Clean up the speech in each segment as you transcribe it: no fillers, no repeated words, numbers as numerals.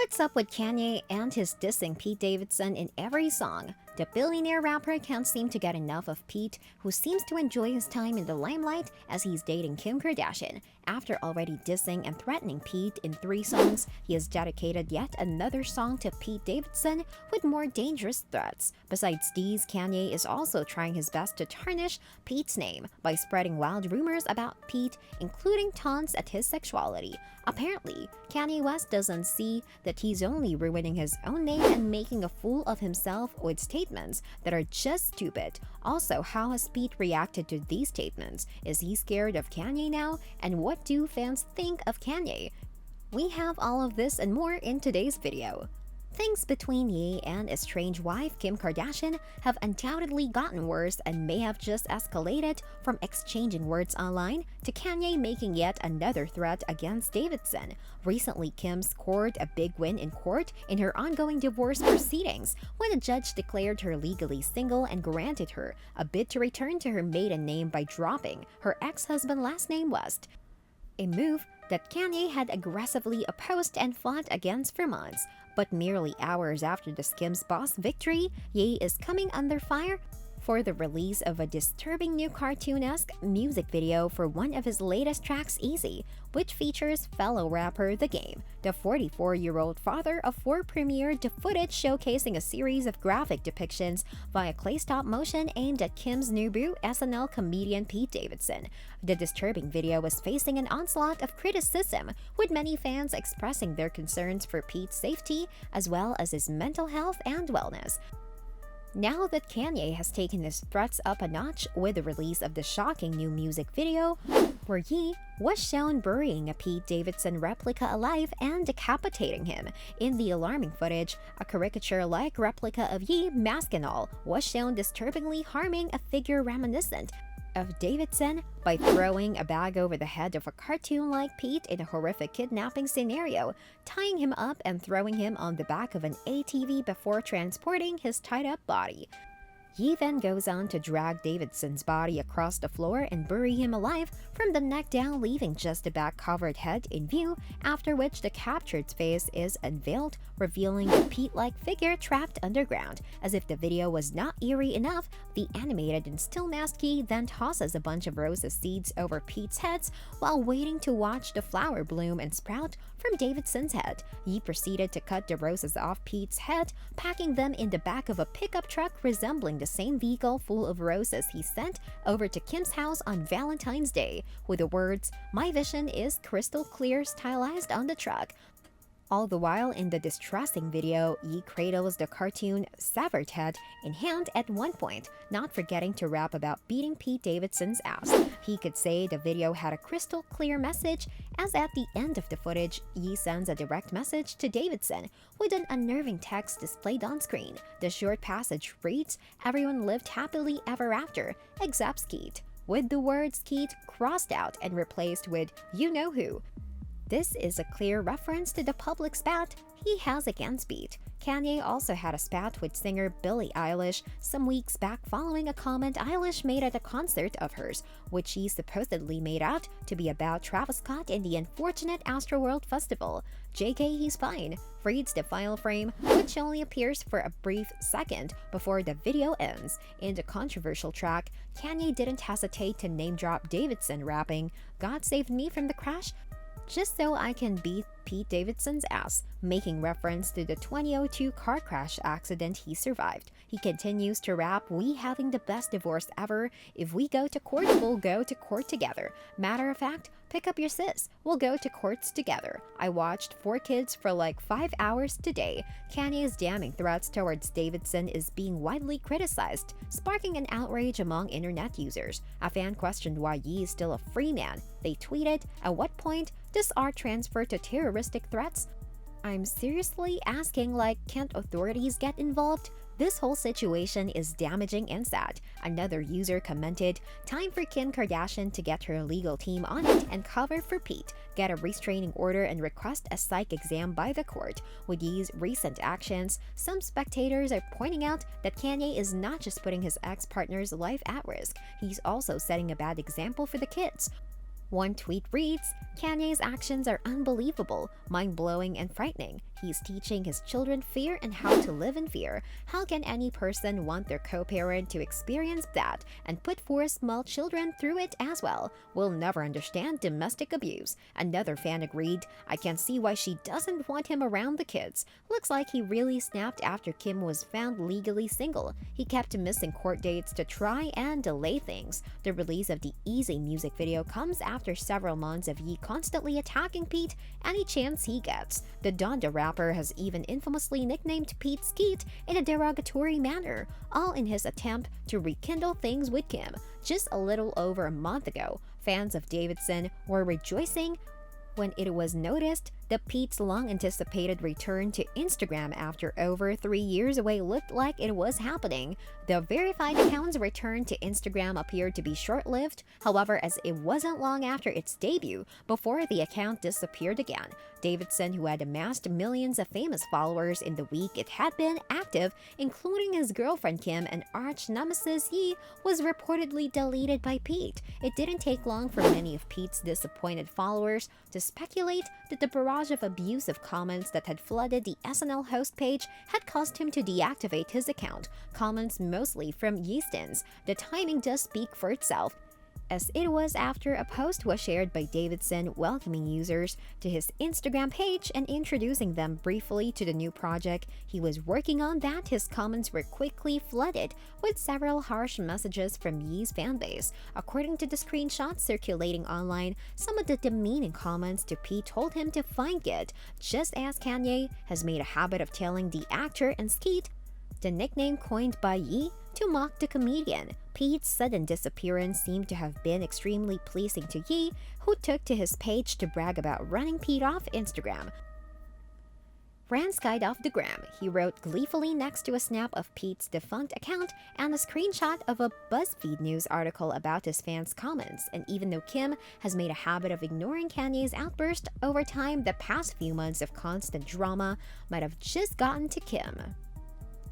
What's up with Kanye and his dissing Pete Davidson in every song? The billionaire rapper can't seem to get enough of Pete, who seems to enjoy his time in the limelight as he's dating Kim Kardashian. After already dissing and threatening Pete in 3 songs, he has dedicated yet another song to Pete Davidson with more dangerous threats. Besides these, Kanye is also trying his best to tarnish Pete's name by spreading wild rumors about Pete, including taunts at his sexuality. Apparently, Kanye West doesn't see that he's only ruining his own name and making a fool of himself with statements that are just stupid. Also, how has Pete reacted to these statements? Is he scared of Kanye now? And what do fans think of Kanye? We have all of this and more in today's video. Things between Ye and estranged wife Kim Kardashian have undoubtedly gotten worse and may have just escalated from exchanging words online to Kanye making yet another threat against Davidson. Recently, Kim scored a big win in court in her ongoing divorce proceedings when a judge declared her legally single and granted her a bid to return to her maiden name by dropping her ex-husband's last name West, a move that Kanye had aggressively opposed and fought against for months. But merely hours after the Skims boss victory, Ye is coming under fire for the release of a disturbing new cartoon-esque music video for one of his latest tracks, Easy, which features fellow rapper The Game. The 44-year-old father of 4 premiered the footage showcasing a series of graphic depictions via clay stop motion aimed at Kim's new boo, SNL comedian Pete Davidson. The disturbing video was facing an onslaught of criticism, with many fans expressing their concerns for Pete's safety as well as his mental health and wellness. Now that Kanye has taken his threats up a notch with the release of the shocking new music video, where Ye was shown burying a Pete Davidson replica alive and decapitating him. In the alarming footage, a caricature-like replica of Ye, mask and all, was shown disturbingly harming a figure reminiscent of Davidson by throwing a bag over the head of a cartoon-like Pete in a horrific kidnapping scenario, tying him up and throwing him on the back of an ATV before transporting his tied-up body. Ye then goes on to drag Davidson's body across the floor and bury him alive from the neck down, leaving just the back-covered head in view, after which the captured face is unveiled, revealing the Pete-like figure trapped underground. As if the video was not eerie enough, the animated and still masked Ye then tosses a bunch of roses seeds over Pete's heads while waiting to watch the flower bloom and sprout from Davidson's head. Ye proceeded to cut the roses off Pete's head, packing them in the back of a pickup truck resembling the same vehicle full of roses he sent over to Kim's house on Valentine's Day, with the words, "My vision is crystal clear," stylized on the truck. All the while in the distressing video, Ye cradles the cartoon severed head in hand at one point, not forgetting to rap about beating Pete Davidson's ass. He could say the video had a crystal clear message, as at the end of the footage, Ye sends a direct message to Davidson with an unnerving text displayed on screen. The short passage reads, "Everyone lived happily ever after, except Skeet," with the word Skeet crossed out and replaced with "you know who." This is a clear reference to the public spat he has against Pete. Kanye also had a spat with singer Billie Eilish some weeks back following a comment Eilish made at a concert of hers, which she supposedly made out to be about Travis Scott in the unfortunate Astroworld Festival. JK, he's fine, reads the file frame, which only appears for a brief second before the video ends. In the controversial track, Kanye didn't hesitate to name-drop Davidson, rapping, "God saved me from the crash just so I can beat Pete Davidson's ass," making reference to the 2002 car crash accident he survived. He continues to rap, "We having the best divorce ever. If we go to court, we'll go to court together. Matter of fact, pick up your sis. We'll go to courts together. I watched 4 kids for like 5 hours today." Kanye's damning threats towards Davidson is being widely criticized, sparking an outrage among internet users. A fan questioned why Ye is still a free man. They tweeted, "At what point does art transfer to terroristic threats? I'm seriously asking, like, can't authorities get involved? This whole situation is damaging and sad." Another user commented, "Time for Kim Kardashian to get her legal team on it and cover for Pete, get a restraining order and request a psych exam by the court." With these recent actions, some spectators are pointing out that Kanye is not just putting his ex-partner's life at risk, he's also setting a bad example for the kids. One tweet reads, Kanye's actions are unbelievable, mind-blowing, and frightening. He's teaching his children fear and how to live in fear. How can any person want their co-parent to experience that and put four small children through it as well? We'll never understand domestic abuse. Another fan agreed, I can see why she doesn't want him around the kids. Looks like he really snapped after Kim was found legally single. He kept missing court dates to try and delay things. The release of the Easy music video comes after several months of Ye constantly attacking Pete any chance he gets. The Donda rapper has even infamously nicknamed Pete Skeet in a derogatory manner, all in his attempt to rekindle things with Kim. Just a little over a month ago, fans of Davidson were rejoicing when it was noticed that Pete's long-anticipated return to Instagram after over 3 years away looked like it was happening. The verified account's return to Instagram appeared to be short-lived, however, as it wasn't long after its debut before the account disappeared again. Davidson, who had amassed millions of famous followers in the week it had been active, including his girlfriend Kim and arch-nemesis Ye, was reportedly deleted by Pete. It didn't take long for many of Pete's disappointed followers to speculate that the barrage of abusive comments that had flooded the SNL host page had caused him to deactivate his account, comments mostly from Yeastons. The timing does speak for itself, as it was after a post was shared by Davidson welcoming users to his Instagram page and introducing them briefly to the new project he was working on that his comments were quickly flooded with several harsh messages from Ye's fanbase. According to the screenshots circulating online, some of the demeaning comments to Pete told him to find it, just as Kanye has made a habit of telling the actor and Skeet, the nickname coined by Ye, to mock the comedian. Pete's sudden disappearance seemed to have been extremely pleasing to Ye, who took to his page to brag about running Pete off Instagram. Ran skied off the gram, he wrote gleefully next to a snap of Pete's defunct account and a screenshot of a BuzzFeed News article about his fans' comments. And even though Kim has made a habit of ignoring Kanye's outburst over time, the past few months of constant drama might have just gotten to Kim.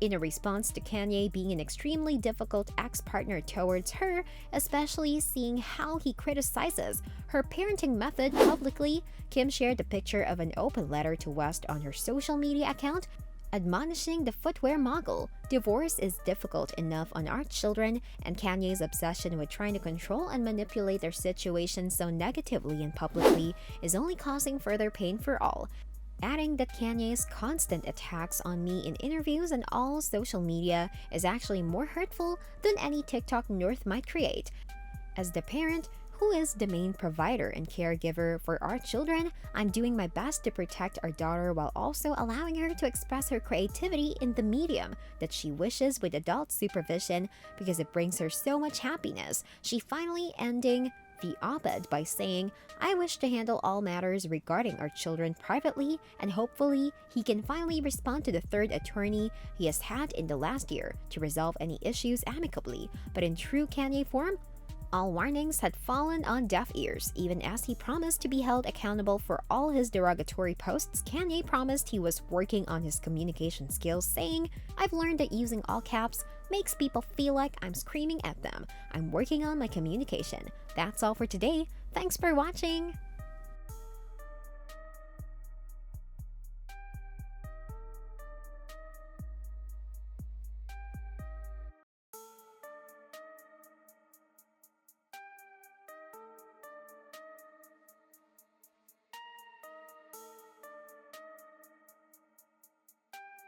In a response to Kanye being an extremely difficult ex-partner towards her, especially seeing how he criticizes her parenting method publicly, Kim shared a picture of an open letter to West on her social media account, admonishing the footwear mogul. Divorce is difficult enough on our children, and Kanye's obsession with trying to control and manipulate their situation so negatively and publicly is only causing further pain for all. Adding that Kanye's constant attacks on me in interviews and all social media is actually more hurtful than any TikTok North might create. As the parent, who is the main provider and caregiver for our children, I'm doing my best to protect our daughter while also allowing her to express her creativity in the medium that she wishes with adult supervision because it brings her so much happiness. She finally ending the op-ed by saying, I wish to handle all matters regarding our children privately, and hopefully he can finally respond to the third attorney he has had in the last year to resolve any issues amicably. But in true Kanye form, all warnings had fallen on deaf ears. Even as he promised to be held accountable for all his derogatory posts, Kanye promised he was working on his communication skills, saying, I've learned that using all caps makes people feel like I'm screaming at them. I'm working on my communication. That's all for today. Thanks for watching!